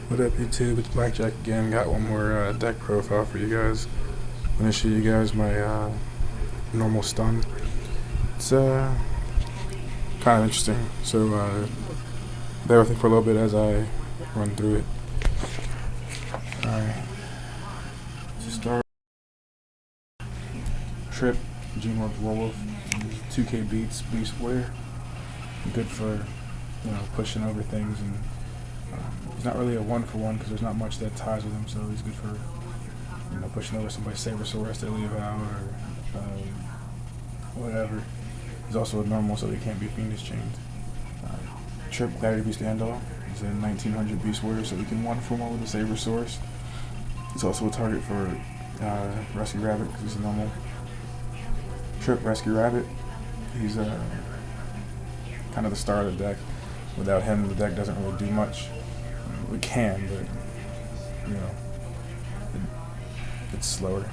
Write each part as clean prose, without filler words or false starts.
What up, YouTube? It's BlackJack again. Got one more deck profile for you guys. I'm gonna show you guys my normal stun. It's kind of interesting. So bear with me for a little bit as I run through it. Alright. To start, Trip, Gene Werewolf, 2K beats, Beast Warrior. Good for pushing over things, and he's not really a one-for-one because there's not much that ties with him. So he's good for pushing over somebody's Sabersaurus to leave out or whatever. He's also a normal, so he can't be Fiendish chained. Trip, Clarity Beast Andal. He's a 1900 Beast Warrior, so he can one-for-one with a Sabersaurus. He's also a target for Rescue Rabbit because he's a normal. Trip, Rescue Rabbit. He's kind of the star of the deck. Without him, the deck doesn't really do much. It can, but it's slower.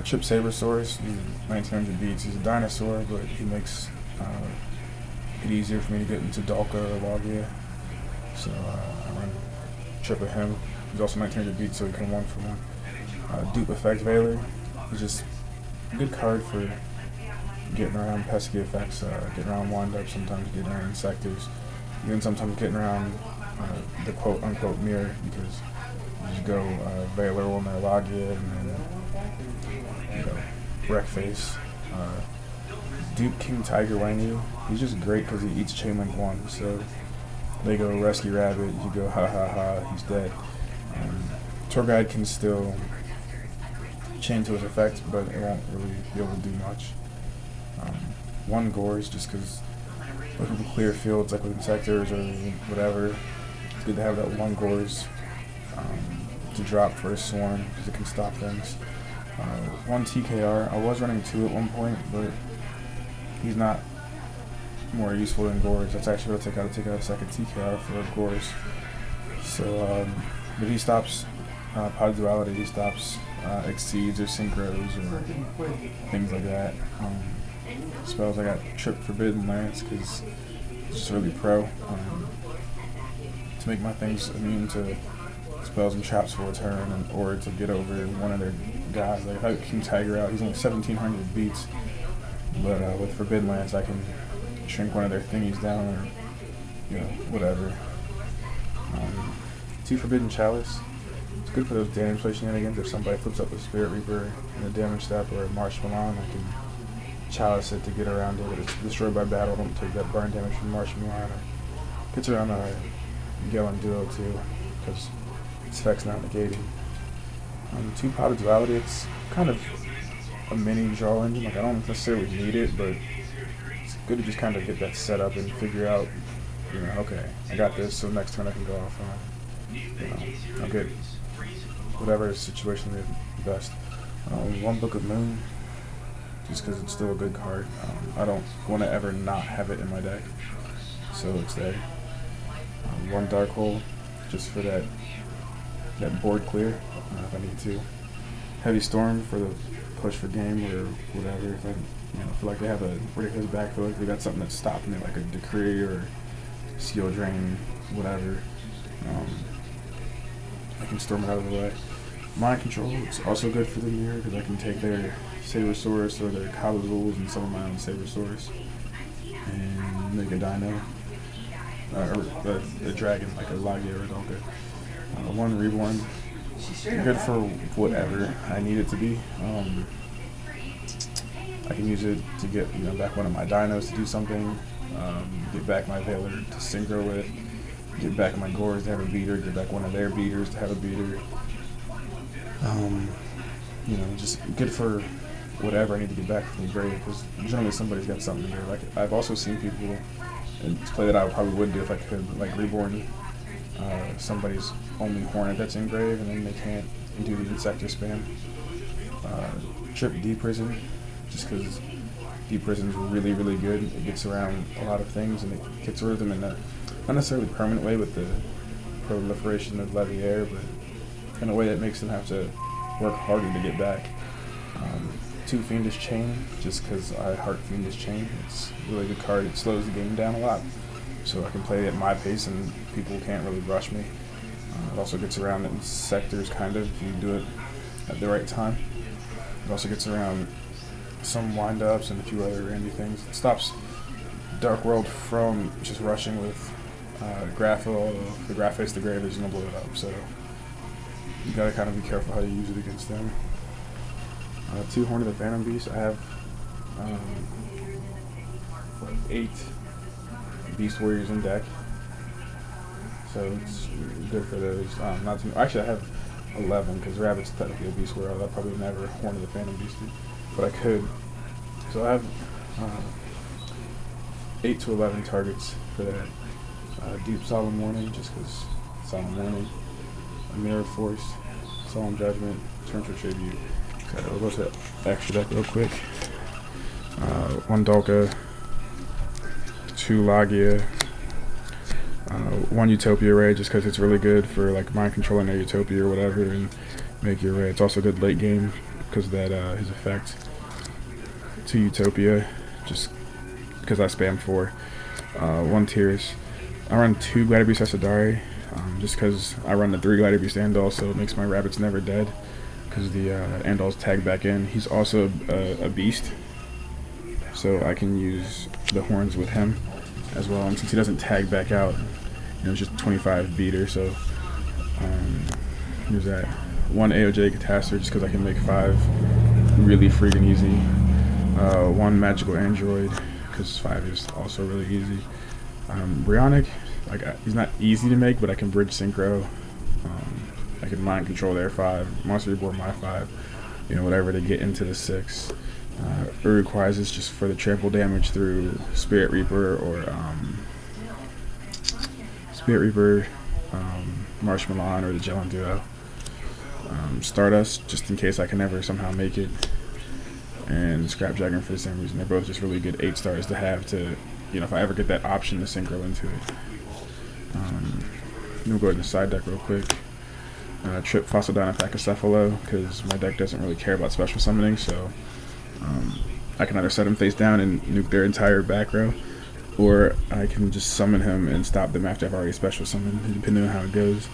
Trip Sabersaurus, he's 1900 beats. He's a dinosaur, but he makes it easier for me to get into Dalka or Logia. So I run Trip of him. He's also 1900 beats, so he can one-for-one. Dupe Effect Veiler. He's just a good card for getting around pesky effects, getting around wind-up, sometimes getting around Insectors, even sometimes getting around the quote-unquote mirror, because you just go Veiler on their Logia and then Wreckface. Dupe King Tiger Wanyu, he's just great because he eats Chain Link 1, so they go Rescue Rabbit, you go ha ha ha, he's dead. Tour Guide can still chain to his effect, but it won't really be able to do much. One Gores, just because looking for clear fields like with Insectors or whatever, it's good to have that one Gores to drop for a Swarm because it can stop things. One TKR, I was running 2 at one point, but he's not more useful than Gores. That's actually what I'll take out a second TKR for Gores. So, but he stops Pod Duality, he stops Exceeds or Synchros or things like that. Spells, I got Trip Forbidden Lance because it's just really pro to make my things immune to spells and traps for a turn, or to get over one of their guys. Like if I King Tiger out, he's only 1700 beats, but with Forbidden Lance I can shrink one of their thingies down or whatever. 2 Forbidden Chalice. It's good for those damage play shenanigans. If somebody flips up a Spirit Reaper in a damage step or a Marsh Milan, I can Chalice it to get around it. It's destroyed by battle. Don't take that burn damage from Marsh Milan. Gets around Galen Duo too, because its effect's not negated. 2 Pot of Duality. It's kind of a mini draw engine. Like I don't necessarily need it, but it's good to just kind of get that set up and figure out, okay, I got this, so next turn I can go off on. I'll get whatever situation is best. 1 Book of Moon, just because it's still a good card. I don't want to ever not have it in my deck, so it's there. 1 Dark Hole, just for that board clear if I need to. Heavy Storm for the push for game or whatever. If I feel like they have a ridiculous backfill, like they got something that's stopping it, like a Decree or Seal Drain, whatever. I can storm it out of the way. Mind Control, it's also good for the mirror because I can take their Sabersaurus or their Kabuzuls and some of my own Sabersaurus and make a Dino. Or a dragon, like a Logia or a Dalka. 1 Reborn, good for whatever I need it to be. I can use it to get back one of my dinos to do something, get back my Veiler to synchro with, get back my Gores to have a beater, get back one of their beaters to have a beater. Just good for whatever I need to get back from the grave, because generally somebody's got something there. Like I've also seen people, and it's a play that I probably would do if I could, like Reborn somebody's only Hornet that's in grave, and then they can't do the Insector spam. Trip D-Prison, just because D-Prison is really, really good. It gets around a lot of things, and it gets rid of them in a not necessarily permanent way with the proliferation of Leviair, but in a way that makes them have to work harder to get back. 2 Fiendish Chain, just because I heart Fiendish Chain. It's a really good card. It slows the game down a lot, so I can play at my pace and people can't really rush me. It also gets around in sectors, kind of, if you do it at the right time. It also gets around some wind-ups and a few other randy things. It stops Dark World from just rushing with Grapho. If the Graph hits the grave, he's going to blow it up. So you got to kind of be careful how you use it against them. 2 Horn of the Phantom Beast. I have 8 Beast Warriors in deck. So it's good for those. Not too. Actually, I have 11 because Rabbit's technically a Beast Warrior. I'll probably never Horn of the Phantom Beast, but I could. So I have 8 to 11 targets for that. Deep Solemn Warning, just because Solemn Warning. Mirror Force, Solemn Judgment, Torrential Tribute. Okay, we'll go to that extra deck real quick. 1 Dolka, 2 Lagia, 1 Utopia Ray, just because it's really good for like mind controlling their Utopia or whatever and make your Ray. It's also good late game because of that his effect. 2 Utopia, just because I spam 4. 1 Tears. I run 2 Glider Beast Asadari, just because I run the 3 Glider Beast Andal, so it makes my Rabbits never dead because the Andal's tagged back in. He's also a beast, so I can use the horns with him as well. And since he doesn't tag back out, it's just 25 beater. So there's that. 1 AOJ Catastor, just because I can make 5 really freaking easy. 1 Magical Android, because 5 is also really easy. Brionic, he's not easy to make, but I can bridge synchro. I can mind control their 5, monster reborn my 5, whatever to get into the 6. Requires is just for the trample damage through Spirit Reaper or Marshmallow or the Gelon Duo. Stardust, just in case I can never somehow make it. And Scrapdragon for the same reason. They're both just really good 8 stars to have to, if I ever get that option to synchro into it. We'll go ahead and side deck real quick. Trip Fossil Dynapachycephalo, because my deck doesn't really care about special summoning, so I can either set him face down and nuke their entire back row, or I can just summon him and stop them after I've already special summoned, depending on how it goes.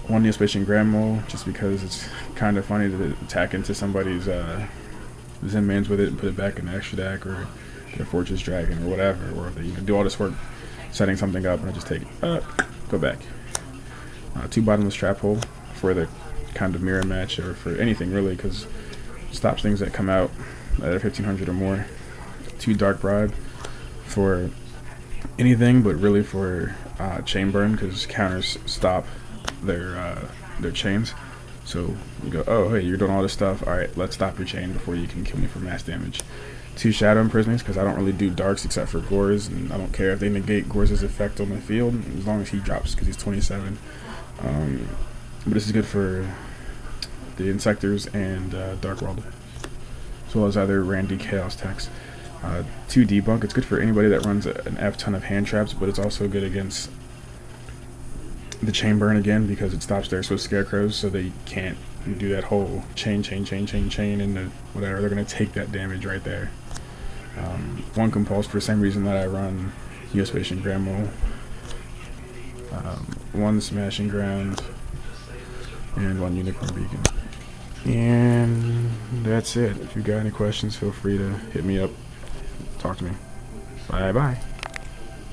1 Neospatian Grand Mole, just because it's kind of funny to attack into somebody's Zen Mans with it and put it back in the extra deck, or their Fortress Dragon, or whatever, or they do all this work setting something up and I just take it, go back. 2 Bottomless Trap Hole for the kind of mirror match, or for anything really, because it stops things that come out that are 1500 or more. 2 Dark Bribe for anything, but really for chain burn, because counters stop their chains. So you go, oh hey, you're doing all this stuff, alright, let's stop your chain before you can kill me for mass damage. 2 Shadow Imprisoners, because I don't really do darks except for Gores, and I don't care if they negate Gores' effect on the field, as long as he drops, because he's 27. But this is good for the Insectors and Dark World, as well as other Randy Chaos techs. 2 Debunk, it's good for anybody that runs an F ton of hand traps, but it's also good against the chain burn again, because it stops their Swift Scarecrows, so they can't do that whole chain, and the whatever. They're going to take that damage right there. 1 Compulse for the same reason that I run Neospatian Grand Mole. 1 Smashing Ground, and 1 Unicorn Beacon. And that's it. If you got any questions, feel free to hit me up. Talk to me. Bye-bye.